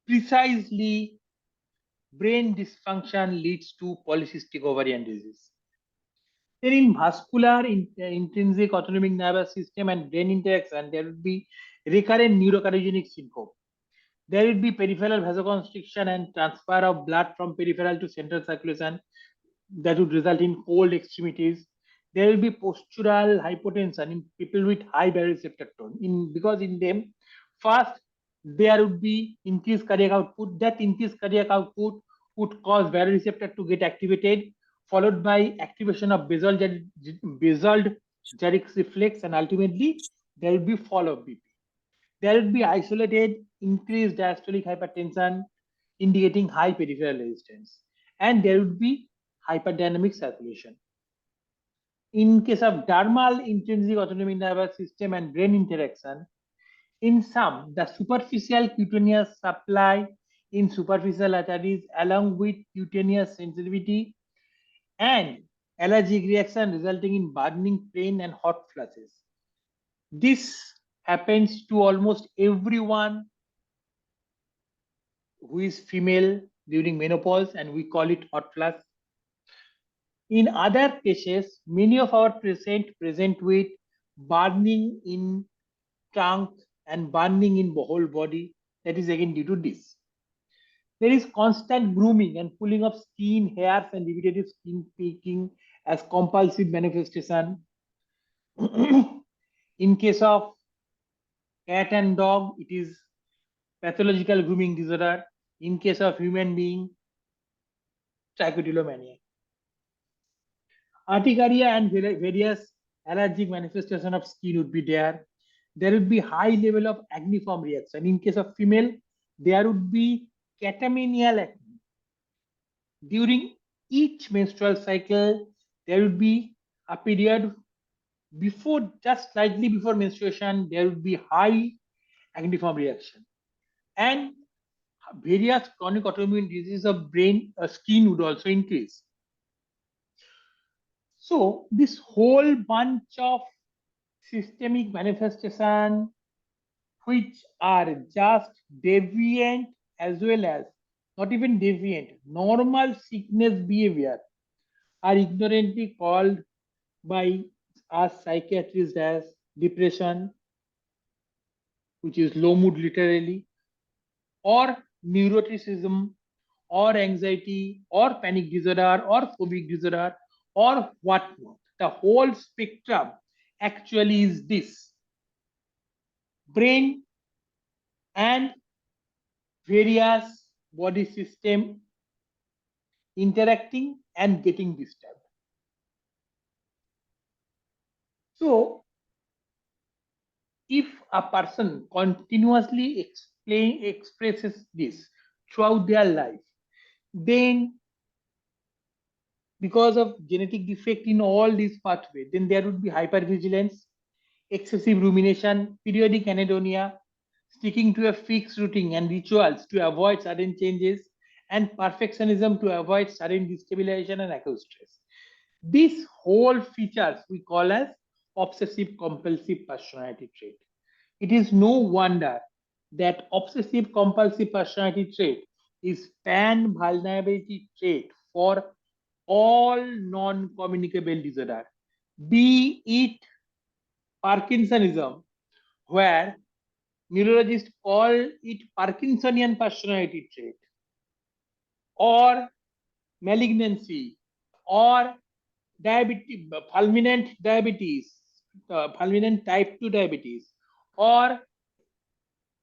precisely brain dysfunction leads to polycystic ovarian disease. Then in vascular, intrinsic autonomic nervous system and brain interaction, there would be recurrent neurocardiogenic syndrome. There would be peripheral vasoconstriction and transfer of blood from peripheral to central circulation that would result in cold extremities. There will be postural hypotension in people with high baroreceptor tone. Because in them, first there would be increased cardiac output. That increased cardiac output would cause baroreceptor to get activated, followed by activation of basal gyrix reflex, and ultimately there will be fall of BP. There would be isolated increased diastolic hypertension, indicating high peripheral resistance, and there would be hyperdynamic circulation. In case of dermal intrinsic autonomic nervous system and brain interaction, in some, the superficial cutaneous supply in superficial arteries along with cutaneous sensitivity and allergic reaction resulting in burning pain and hot flashes. This happens to almost everyone who is female during menopause, and we call it hot flash. In other cases, many of our patients present with burning in trunk and burning in the whole body. That is again due to this. There is constant grooming and pulling of skin, hairs, and repetitive skin peeking as compulsive manifestation. In case of cat and dog, it is pathological grooming disorder. In case of human being, trichotillomania. Urticaria and various allergic manifestation of skin would be there. there would be high level of agniform reaction. In case of female, there would be catamenial acne. During each menstrual cycle, there would be a period before, just slightly before menstruation, there would be high agniform reaction. And various chronic autoimmune diseases of brain, skin would also increase. So this whole bunch of systemic manifestation which are just deviant as well as not even deviant, normal sickness behavior are ignorantly called by us psychiatrists as depression, which is low mood literally, or neuroticism, or anxiety, or panic disorder, or phobic disorder, or whatnot. The whole spectrum actually is this: brain and various body system interacting and getting disturbed. So, if a person continuously expresses this throughout their life, then because of genetic defect in all these pathways, then there would be hypervigilance, excessive rumination, periodic anhedonia, sticking to a fixed routine and rituals to avoid sudden changes, and perfectionism to avoid sudden destabilization and acute stress. These whole features we call as obsessive compulsive personality trait. It is no wonder that obsessive compulsive personality trait is pan vulnerability trait for all non-communicable disorder, be it Parkinsonism, where neurologists call it Parkinsonian personality trait, or malignancy, or diabetes, fulminant diabetes, fulminant type 2 diabetes, or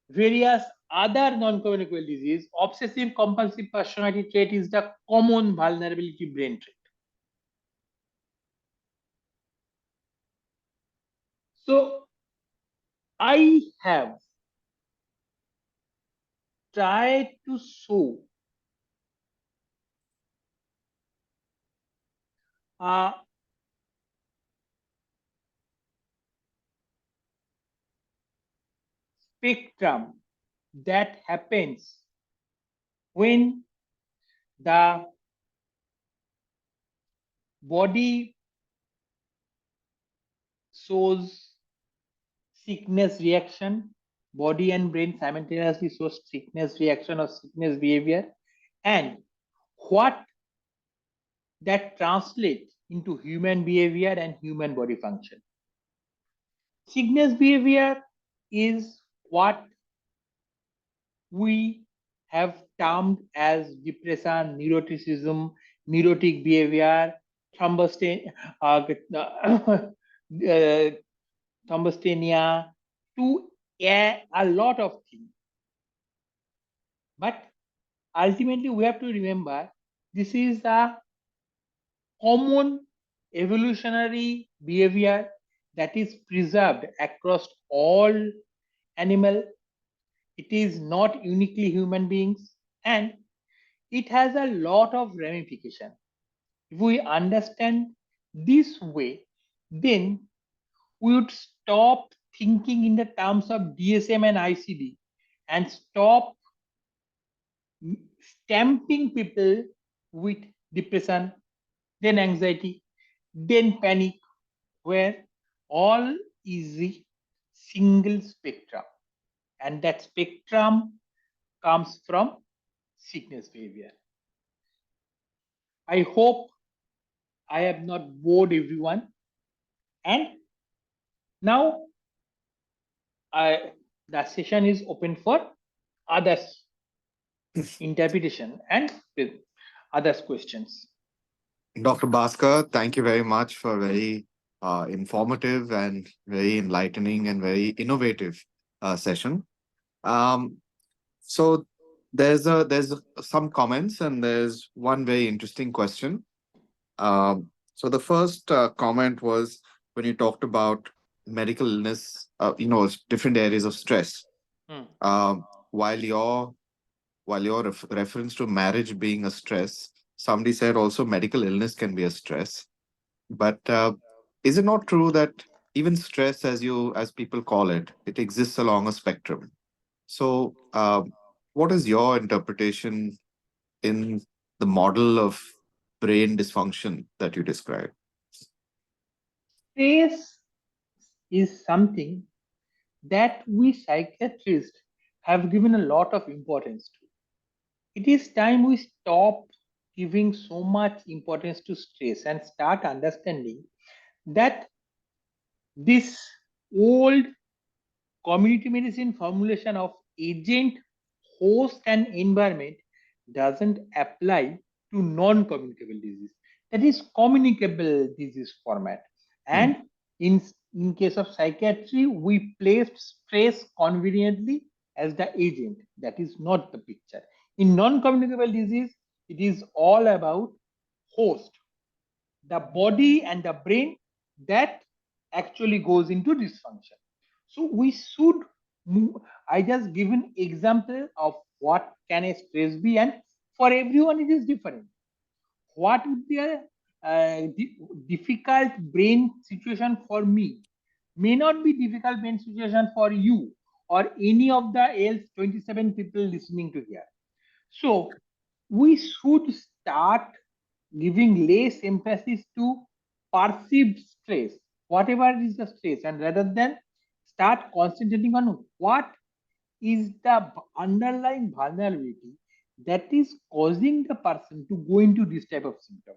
various other non-communicable disease, obsessive compulsive personality trait is the common vulnerability brain trait. So I have tried to show a spectrum that happens when the body shows sickness reaction, body and brain simultaneously shows sickness reaction or sickness behavior, and what that translates into human behavior and human body function. Sickness behavior is what we have termed as depression, neuroticism, neurotic behavior, thrombocytopenia, to a lot of things. But ultimately, we have to remember this is a common evolutionary behavior that is preserved across all animal. It is not uniquely human beings, and it has a lot of ramification. If we understand this way, then we would stop thinking in the terms of DSM and ICD and stop stamping people with depression, then anxiety, then panic, where all is a single spectrum. And that spectrum comes from sickness behavior. I hope I have not bored everyone. And now the session is open for others interpretation and others questions. Dr. Bhaskar, thank you very much for a very informative and very enlightening and very innovative session. So there's some comments and there's one very interesting question. So the first comment was when you talked about medical illness, different areas of stress. Hmm. While your reference to marriage being a stress, somebody said also medical illness can be a stress. But is it not true that even stress, as people call it, it exists along a spectrum? So, what is your interpretation in the model of brain dysfunction that you describe? Stress is something that we psychiatrists have given a lot of importance to. It is time we stop giving so much importance to stress and start understanding that this old community medicine formulation of agent, host, and environment doesn't apply to non-communicable disease. That is communicable disease format. Hmm. And in case of psychiatry, we placed stress conveniently as the agent. That is not the picture. In non-communicable disease, it is all about host, the body and the brain that actually goes into dysfunction. So we should move. I just give an example of what can a stress be, and for everyone it is different. What would be a difficult brain situation for me may not be difficult brain situation for you or any of the else 27 people listening to here. So we should start giving less emphasis to perceived stress, whatever is the stress, and rather than start concentrating on what is the underlying vulnerability that is causing the person to go into this type of symptom.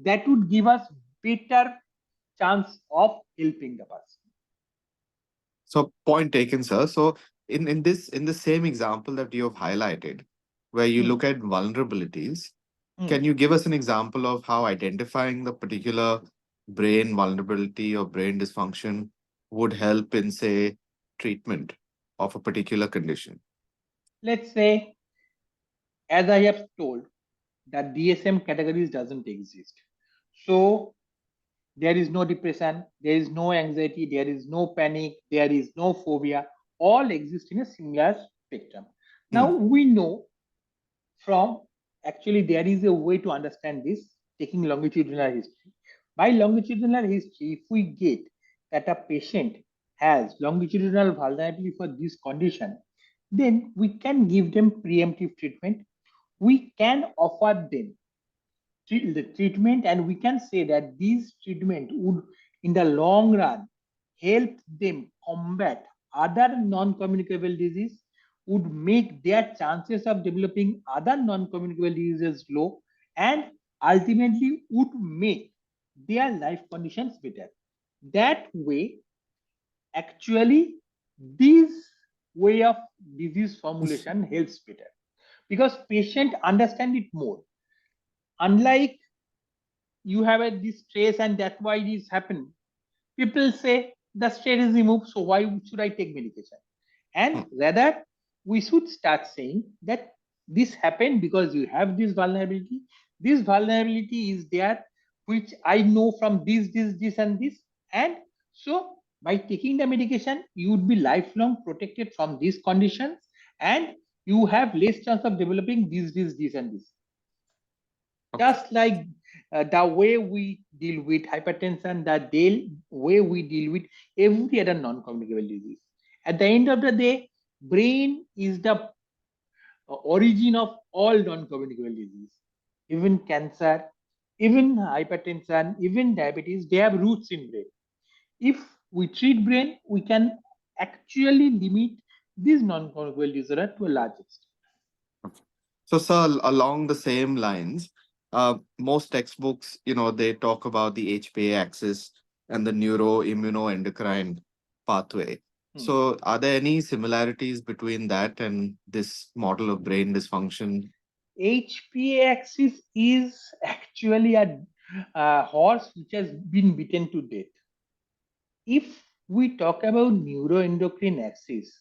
That would give us better chance of helping the person. So, point taken, sir. So, in the same example that you have highlighted, where you Hmm. look at vulnerabilities, Hmm. can you give us an example of how identifying the particular brain vulnerability or brain dysfunction would help in, say, treatment of a particular condition? Let's say, as I have told, that DSM categories doesn't exist. So there is no depression, there is no anxiety, there is no panic, there is no phobia. All exist in a similar spectrum. Now Hmm. we know from, actually there is a way to understand this, taking longitudinal history. By longitudinal history, if we get that a patient has longitudinal vulnerability for this condition, then we can give them preemptive treatment. We can offer them the treatment, and we can say that these treatment would in the long run help them combat other non-communicable disease, would make their chances of developing other non-communicable diseases low, and ultimately would make their life conditions better. That way, actually, this way of disease formulation helps better because patient understand it more. Unlike you have a this stress and that's why it is happening, people say the stress is removed, so why should I take medication? And Hmm. rather we should start saying that this happened because you have this vulnerability. This vulnerability is there, which I know from this and this, and so by taking the medication you would be lifelong protected from these conditions, and you have less chance of developing this and this. Okay. Just like the way we deal with hypertension, way we deal with every other non-communicable disease. At the end of the day, brain is the origin of all non-communicable disease. Even cancer, even hypertension, even diabetes, they have roots in brain. If we treat brain, we can actually limit this non-communicable disorder to a large extent. Okay. So, sir, along the same lines, most textbooks, they talk about the HPA axis and the neuroimmunoendocrine pathway. Hmm. So, are there any similarities between that and this model of brain dysfunction? HPA axis is actually a horse which has been beaten to death. If we talk about neuroendocrine axis,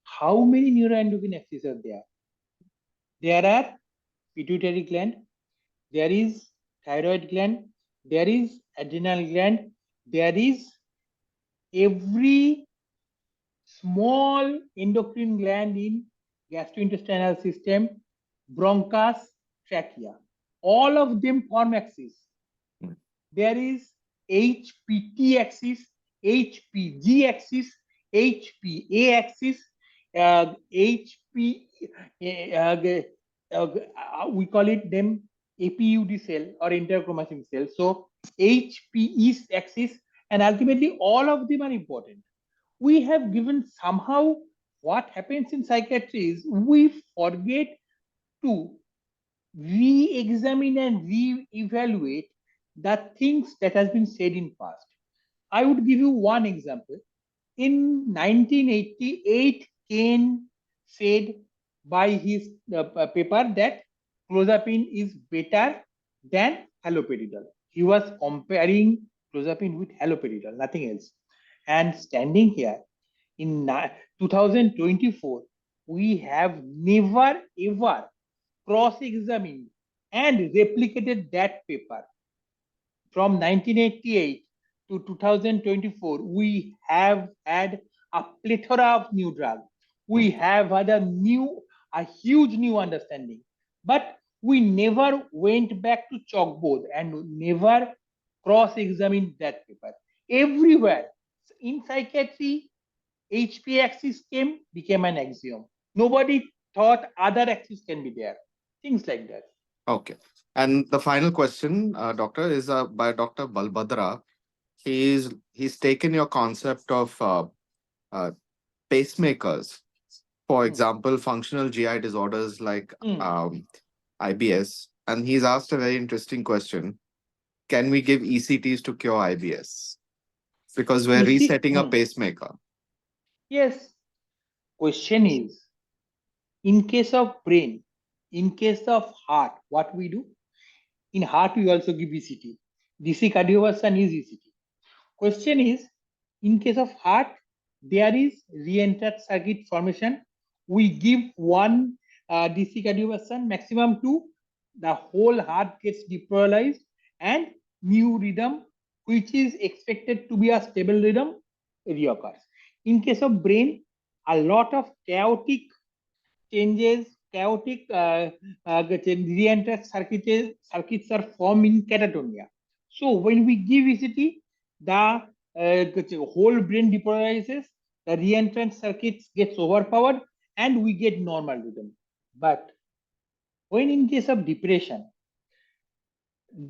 how many neuroendocrine axes are there? There are pituitary gland, there is thyroid gland, there is adrenal gland, there is every small endocrine gland in gastrointestinal system, bronchus, trachea. All of them form axis. There is HPT axis, HPG axis, HPA axis, HP, we call it them APUD cell or interchromatin cell. So HPE axis, and ultimately all of them are important. We have given somehow what happens in psychiatry is we forget to re-examine and re-evaluate the things that has been said in past. I would give you one example. In 1988, Kane said by his paper that clozapine is better than haloperidol. He was comparing clozapine with haloperidol, nothing else. And standing here in 2024, we have never ever cross-examined and replicated that paper. From 1988 to 2024, we have had a plethora of new drugs. We have had a huge new understanding, but we never went back to chalkboard and never cross-examined that paper. Everywhere in psychiatry, HP axis became an axiom. Nobody thought other axis can be there. Things like that. Okay. And the final question, doctor, is by Dr. Balbhadra. He's taken your concept of uh, pacemakers, for example, functional GI disorders like IBS, and he's asked a very interesting question: can we give ECTs to cure IBS? Because we're resetting a pacemaker. Yes. Question is, in case of brain, in case of heart, what we do? In heart, we also give ECT. DC cardioversion is ECT. Question is, in case of heart, there is re-entered circuit formation. We give one DC cardioversion, maximum two. The whole heart gets depolarized and new rhythm, which is expected to be a stable rhythm, reoccurs. In case of brain, a lot of chaotic changes, chaotic re-entered circuits are formed in catatonia. So when we give ECT, the whole brain depolarizes, the re-entrant circuits gets overpowered, and we get normal rhythm. But when in case of depression,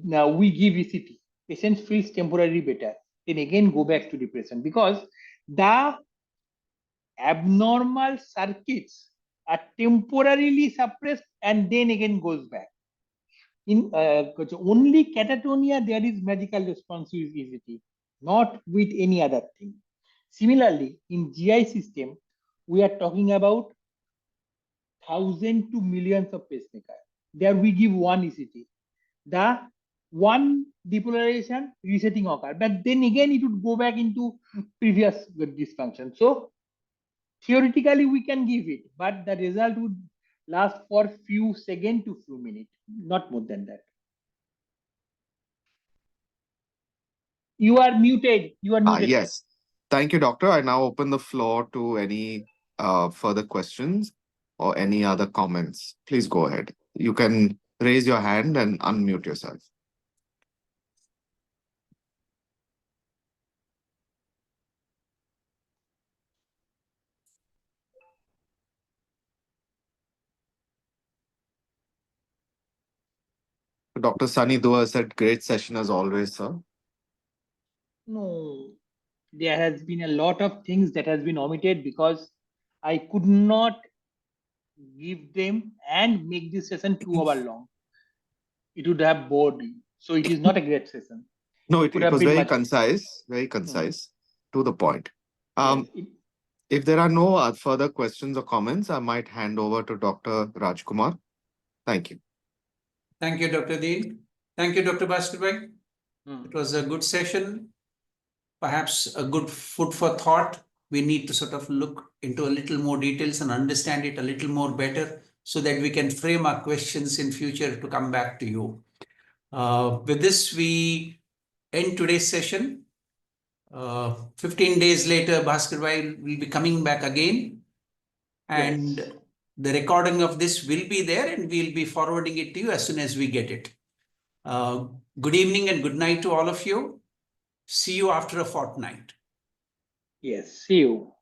now we give ECT, patient feels temporarily better, then again go back to depression because the abnormal circuits are temporarily suppressed and then again goes back. In only catatonia, there is magical response with ECT, not with any other thing. Similarly, in GI system, we are talking about thousands to millions of pacemakers. There we give one ECT. The one depolarization resetting occur, but then again it would go back into previous dysfunction. So theoretically we can give it, but the result would last for few seconds to few minutes, not more than that. You are muted. You are muted. Yes. Thank you, doctor. I now open the floor to any further questions or any other comments. Please go ahead. You can raise your hand and unmute yourself. Dr. Sunny Dua said, great session as always, sir. No, there has been a lot of things that has been omitted because I could not give them and make this session 2 hours long. It would have bored you. So it is not a great session. No, it was very concise, to the point. Yes, if there are no further questions or comments, I might hand over to Dr. Rajkumar. Thank you. Thank you, Dr. Dean. Thank you, Dr. Bastarbai. It was a good session, perhaps a good food for thought. We need to sort of look into a little more details and understand it a little more better so that we can frame our questions in future to come back to you. With this, we end today's session. 15 days later, Bhaskar Bhai will be coming back again. And Yes. the recording of this will be there and we'll be forwarding it to you as soon as we get it. Good evening and good night to all of you. See you after a fortnight. Yes. See you.